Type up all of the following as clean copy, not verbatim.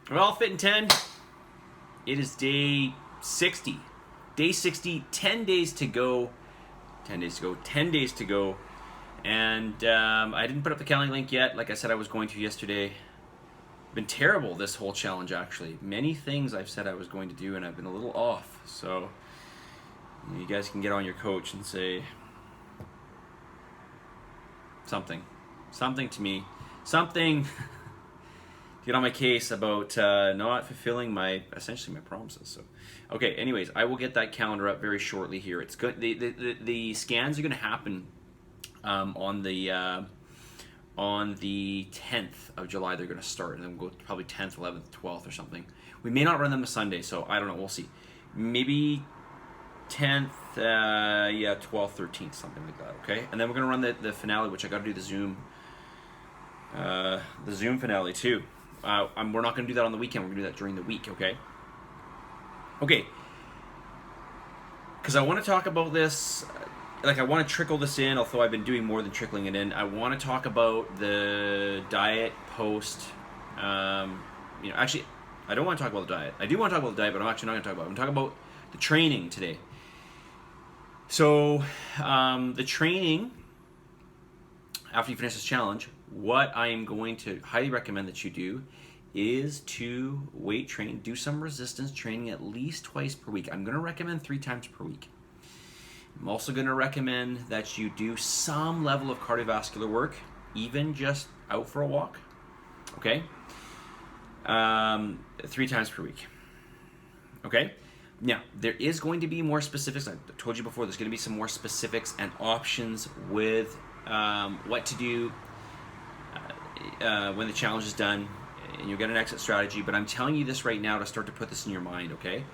Well, Fit in 10, it is day 60. Day 60, 10 days to go. 10 days to go, 10 days to go. And I didn't put up the Calendly link yet, like I said I was going to yesterday. Been terrible this whole challenge, actually. Many things I've said I was going to do, and I've been a little off. So you guys can get on your coach and say something to me, something get on my case about not fulfilling essentially my promises. So, okay. Anyways, I will get that calendar up very shortly here. It's good. The scans are going to happen on the 10th of July. They're going to start, and then we'll go probably 10th, 11th, 12th, or something. We may not run them a Sunday, so I don't know. We'll see. Maybe 10th, 12th, 13th, something like that. Okay, and then we're going to run the finale, which I got to do the Zoom finale too. We're not going to do that on the weekend. We're going to do that during the week, okay? Okay. Because I want to talk about this, I want to trickle this in, although I've been doing more than trickling it in. I want to talk about the diet post. Actually, I don't want to talk about the diet. I do want to talk about the diet, but I'm actually not going to talk about it. I'm going to talk about the training today. So, the training, after you finish this challenge, what I am going to highly recommend that you do is to weight train, do some resistance training at least twice per week. I'm going to recommend 3 times per week. I'm also going to recommend that you do some level of cardiovascular work, even just out for a walk, okay? 3 times per week, okay? Now, there is going to be more specifics. I told you before, there's going to be some more specifics and options with what to do when the challenge is done, and you'll get an exit strategy. But I'm telling you this right now to start to put this in your mind, okay?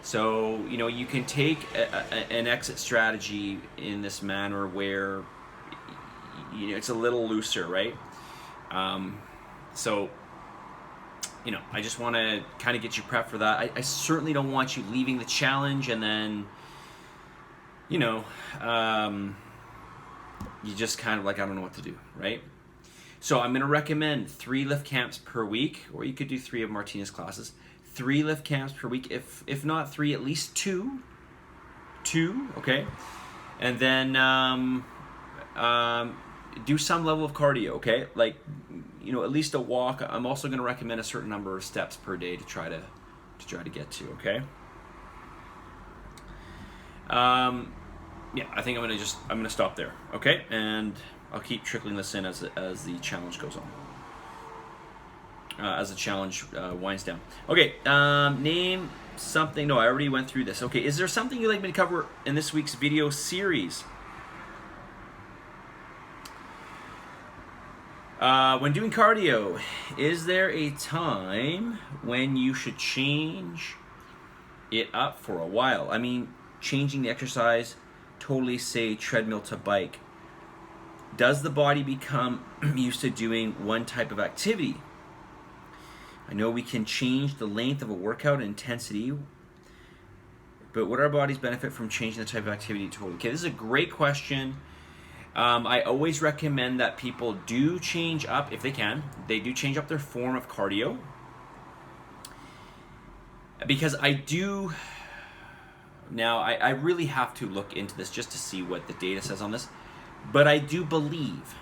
So, you can take an exit strategy in this manner where, it's a little looser, right? So, I just want to kind of get you prepped for that. I certainly don't want you leaving the challenge and then, you just kind of like, I don't know what to do, right? So I'm going to recommend 3 lift camps per week, or you could do 3 of Martina's classes. 3 lift camps per week, if not 3, at least 2. 2, okay? And then do some level of cardio, okay? Like, at least a walk. I'm also going to recommend a certain number of steps per day to try to get to, okay? Yeah, I think I'm gonna stop there, okay? And I'll keep trickling this in as the challenge goes on, as the challenge winds down. Okay, name something. No, I already went through this. Okay, is there something you'd like me to cover in this week's video series? When doing cardio, is there a time when you should change it up for a while? I mean, changing the exercise, totally say treadmill to bike. Does the body become used to doing one type of activity? I know we can change the length of a workout and intensity, but would our bodies benefit from changing the type of activity totally? Okay, this is a great question. I always recommend that people do change up, if they can, they do change up their form of cardio. Because I really have to look into this just to see what the data says on this. But I do believe,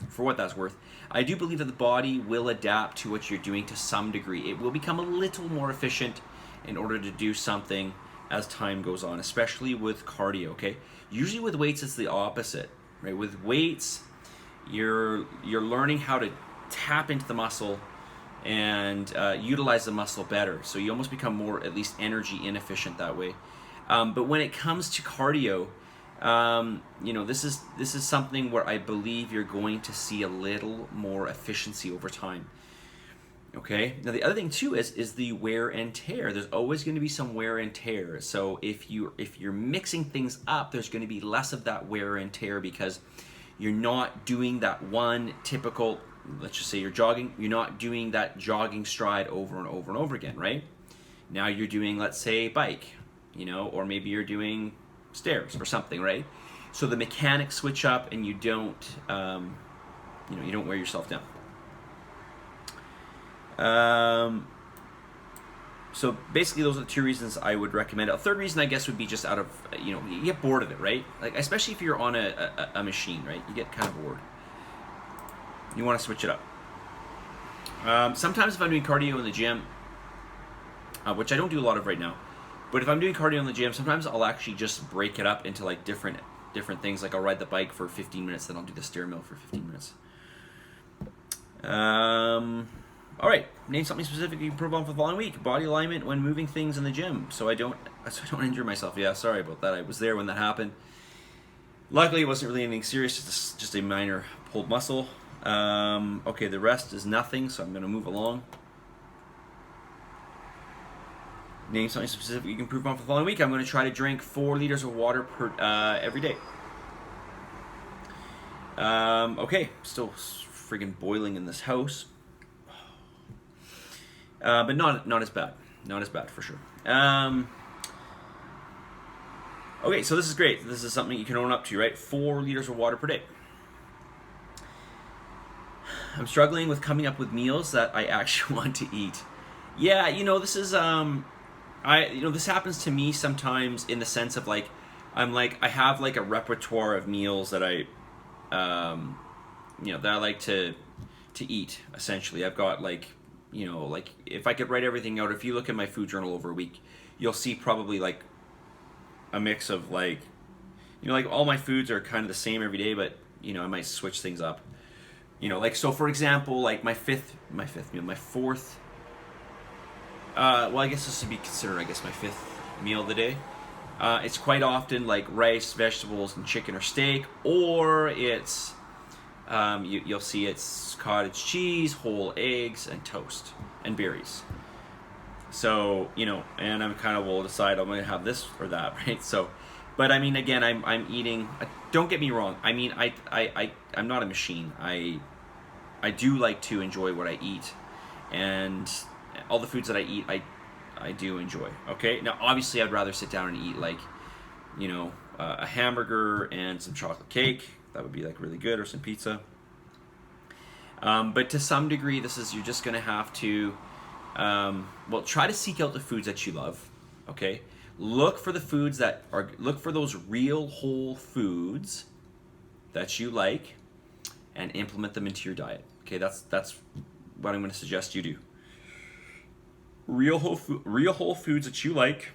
for what that's worth, I do believe that the body will adapt to what you're doing to some degree. It will become a little more efficient in order to do something as time goes on, especially with cardio, okay? Usually with weights, it's the opposite, right? With weights, you're learning how to tap into the muscle and utilize the muscle better. So you almost become more, at least, energy inefficient that way. But when it comes to cardio, this is something where I believe you're going to see a little more efficiency over time. Okay. Now the other thing too is the wear and tear. There's always going to be some wear and tear. So if you're mixing things up, there's going to be less of that wear and tear because you're not doing that one typical. Let's just say you're jogging. You're not doing that jogging stride over and over and over again, right? Now you're doing, let's say, bike, or maybe you're doing stairs or something, right? So the mechanics switch up, and you don't wear yourself down. So basically, those are the two reasons I would recommend it. A third reason, I guess, would be just out of, you get bored of it, right? Like, especially if you're on a machine, right? You get kind of bored. You want to switch it up. Sometimes if I'm doing cardio in the gym, which I don't do a lot of right now, but if I'm doing cardio in the gym, sometimes I'll actually just break it up into like different things. Like I'll ride the bike for 15 minutes, then I'll do the stair mill for 15 minutes. All right, name something specific you can improve on for the following week. Body alignment when moving things in the gym, so I don't injure myself. Yeah, sorry about that. I was there when that happened. Luckily, it wasn't really anything serious, just a minor pulled muscle. Okay, the rest is nothing, so I'm going to move along. Name something specific you can improve on for the following week. I'm going to try to drink 4 liters of water per every day. Okay, still friggin' boiling in this house. But not as bad. Not as bad, for sure. Okay, so this is great. This is something you can own up to, right? 4 liters of water per day. I'm struggling with coming up with meals that I actually want to eat. Yeah, this is this happens to me sometimes in the sense of like I have like a repertoire of meals that I that I like to eat. Essentially, I've got like if I could write everything out, if you look at my food journal over a week, you'll see probably like a mix of like like all my foods are kind of the same every day, but I might switch things up. Like, so for example, like my fourth well, I guess this would be considered, my 5th meal of the day. It's quite often like rice, vegetables, and chicken or steak, or it's you'll see it's cottage cheese, whole eggs, and toast, and berries. So, and I'm kind of will decide I'm going to have this or that, right? So, but I mean, again, I'm eating. Don't get me wrong. I mean, I'm not a machine. I do like to enjoy what I eat, and all the foods that I eat, I do enjoy. Okay, now obviously I'd rather sit down and eat like, a hamburger and some chocolate cake. That would be like really good, or some pizza. But to some degree, you're just going to have to, try to seek out the foods that you love. Okay, look for the foods look for those real whole foods that you like, and implement them into your diet. Okay, that's what I'm going to suggest you do. Real whole foods that you like,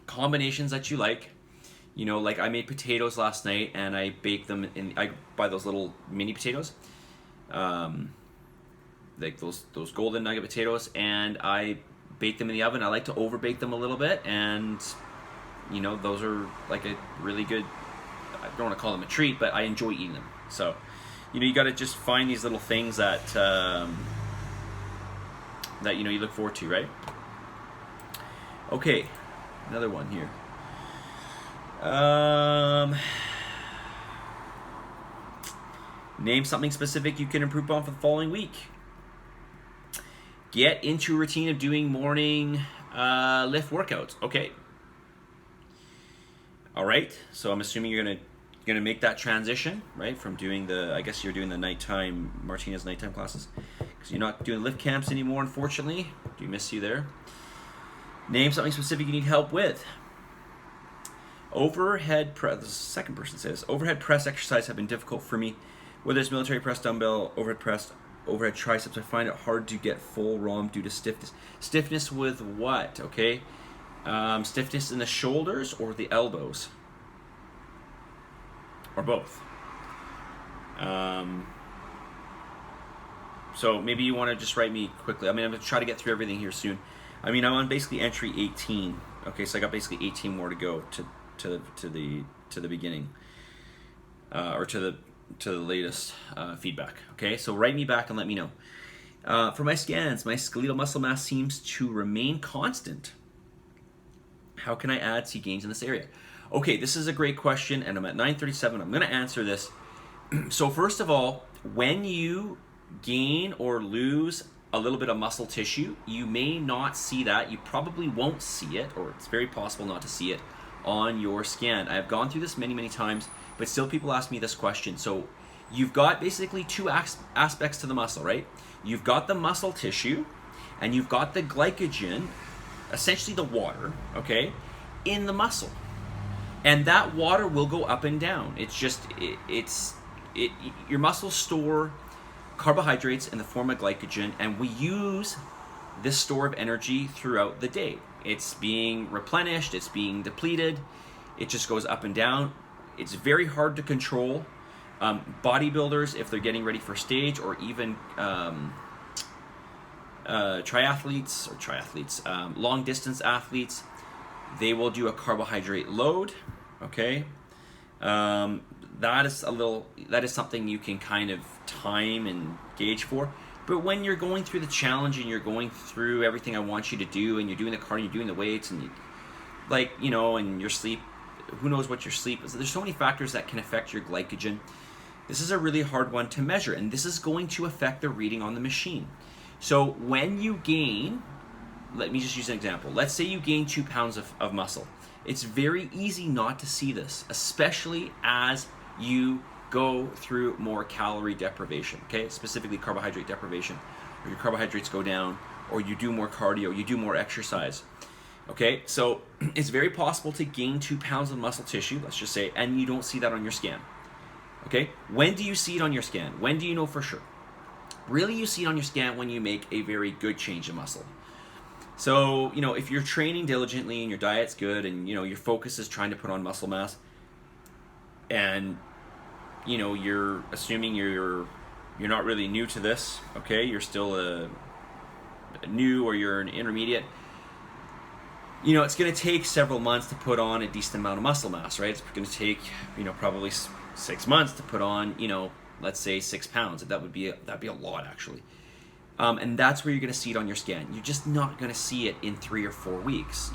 combinations that you like. Like I made potatoes last night, and I baked them I buy those little mini potatoes, like those golden nugget potatoes, and I bake them in the oven. I like to over bake them a little bit, and those are like a really good, I don't want to call them a treat, but I enjoy eating them. So you got to just find these little things that that you look forward to, right? Okay, another one here. Name something specific you can improve on for the following week. Get into a routine of doing morning lift workouts. Okay. All right. So I'm assuming you're gonna make that transition, right? From doing I guess you're doing the Martinez nighttime classes, because you're not doing lift camps anymore, unfortunately. Do miss you there. Name something specific you need help with. Overhead press. The second person says, overhead press exercise have been difficult for me. Whether it's military press, dumbbell, overhead press, overhead triceps, I find it hard to get full ROM due to stiffness. Stiffness with what? Okay, stiffness in the shoulders or the elbows, or both. So maybe you want to just write me quickly. I mean, I'm going to try to get through everything here soon. I mean, I'm on basically entry 18. Okay, so I got basically 18 more to go to the beginning, or to the latest feedback. Okay, so write me back and let me know. For my scans, my skeletal muscle mass seems to remain constant. How can I add, see gains in this area? Okay, this is a great question, and I'm at 9:37. I'm going to answer this. So first of all, when you gain or lose a little bit of muscle tissue, you may not see that. You probably won't see it, or it's very possible not to see it on your scan. I've gone through this many times, but still people ask me this question. So you've got basically two aspects to the muscle, right? You've got the muscle tissue, and you've got the glycogen, essentially the water, okay, in the muscle. And that water will go up and down. It's just, your muscles store carbohydrates in the form of glycogen, and we use this store of energy throughout the day. It's being replenished, it's being depleted, it just goes up and down. It's very hard to control. Bodybuilders, if they're getting ready for stage, or even triathletes, long distance athletes, they will do a carbohydrate load, okay? That is something you can kind of time and gauge for. But when you're going through the challenge and you're going through everything I want you to do, and you're doing the cardio, you're doing the weights, and and your sleep, who knows what your sleep is. There's so many factors that can affect your glycogen. This is a really hard one to measure, and this is going to affect the reading on the machine. So when you gain, let me just use an example. Let's say you gain 2 pounds of muscle. It's very easy not to see this, especially as you go through more calorie deprivation, okay? Specifically carbohydrate deprivation, or your carbohydrates go down, or you do more cardio, you do more exercise, okay? So it's very possible to gain 2 pounds of muscle tissue, let's just say, and you don't see that on your scan, okay? When do you see it on your scan? When do you know for sure? Really, you see it on your scan when you make a very good change in muscle. So, if you're training diligently and your diet's good, and, your focus is trying to put on muscle mass, and, you're assuming you're not really new to this, okay? You're still a new, or you're an intermediate. It's going to take several months to put on a decent amount of muscle mass, right? It's going to take, probably 6 months to put on, let's say 6 pounds. That'd be a lot, actually. And that's where you're going to see it on your scan. You're just not going to see it in 3 or 4 weeks.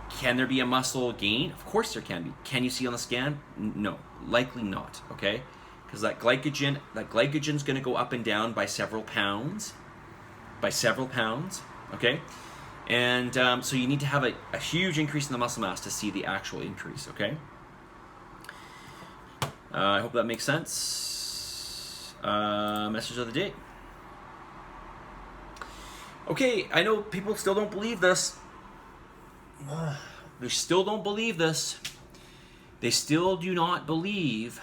Can there be a muscle gain? Of course there can be. Can you see on the scan? No, likely not. Okay, because that glycogen's going to go up and down by several pounds. Okay, and so you need to have a huge increase in the muscle mass to see the actual increase. Okay. I hope that makes sense. Message of the day. Okay, I know people still don't believe this. They still don't believe this. They still do not believe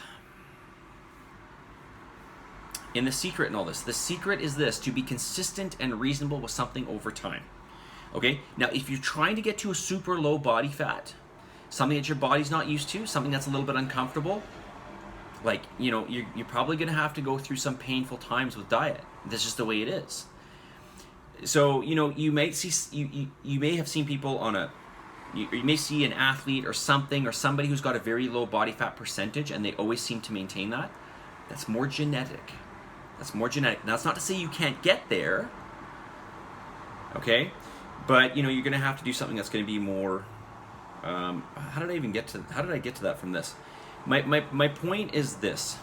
in the secret in all this. The secret is this: to be consistent and reasonable with something over time. Okay? Now, if you're trying to get to a super low body fat, something that your body's not used to, something that's a little bit uncomfortable, you're probably going to have to go through some painful times with diet. That's just the way it is. So, you may see, you may have seen people you may see an athlete or something, or somebody who's got a very low body fat percentage, and they always seem to maintain that. That's more genetic. Now, that's not to say you can't get there, okay? But, you're going to have to do something that's going to be more, how did I get to that from this? My point is this.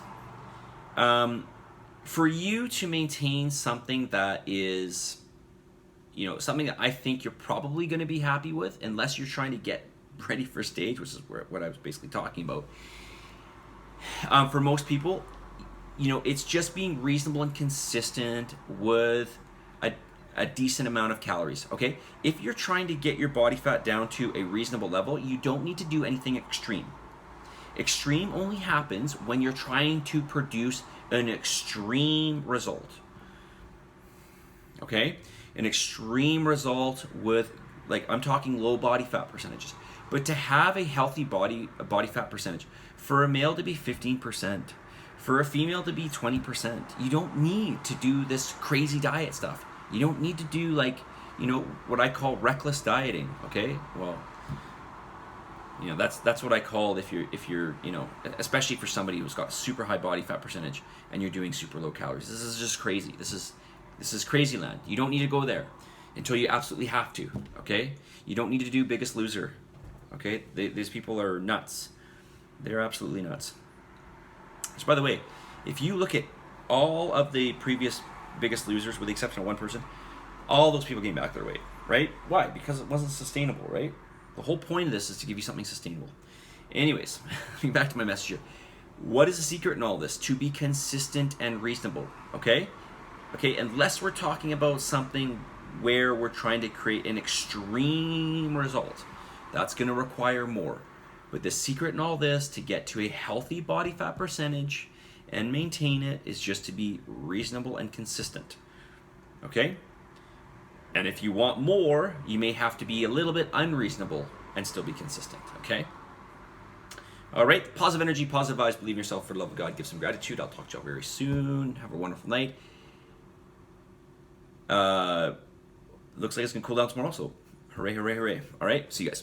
For you to maintain something that is, something that I think you're probably going to be happy with, unless you're trying to get ready for stage, which is what I was basically talking about. For most people, it's just being reasonable and consistent with a decent amount of calories, okay? If you're trying to get your body fat down to a reasonable level, you don't need to do anything extreme. Extreme only happens when you're trying to produce an extreme result, okay? An extreme result with, I'm talking low body fat percentages. But to have a healthy body fat percentage, for a male to be 15%, for a female to be 20%, you don't need to do this crazy diet stuff. You don't need to do what I call reckless dieting, okay? Well, that's what I call if you're especially for somebody who's got super high body fat percentage and you're doing super low calories. This is just crazy. This is crazy land. You don't need to go there until you absolutely have to, okay? You don't need to do Biggest Loser, okay? These people are nuts. They're absolutely nuts. So, by the way, if you look at all of the previous Biggest Losers, with the exception of one person, all those people gained back their weight, right? Why? Because it wasn't sustainable, right? The whole point of this is to give you something sustainable. Anyways, back to my message here. What is the secret in all this? To be consistent and reasonable, okay? Okay, unless we're talking about something where we're trying to create an extreme result, that's going to require more. But the secret in all this to get to a healthy body fat percentage and maintain it is just to be reasonable and consistent, okay? And if you want more, you may have to be a little bit unreasonable and still be consistent, okay? All right, positive energy, positive vibes, believe in yourself, for the love of God, give some gratitude. I'll talk to y'all very soon. Have a wonderful night. Looks like it's going to cool down tomorrow, so hooray, hooray, hooray. All right, see you guys.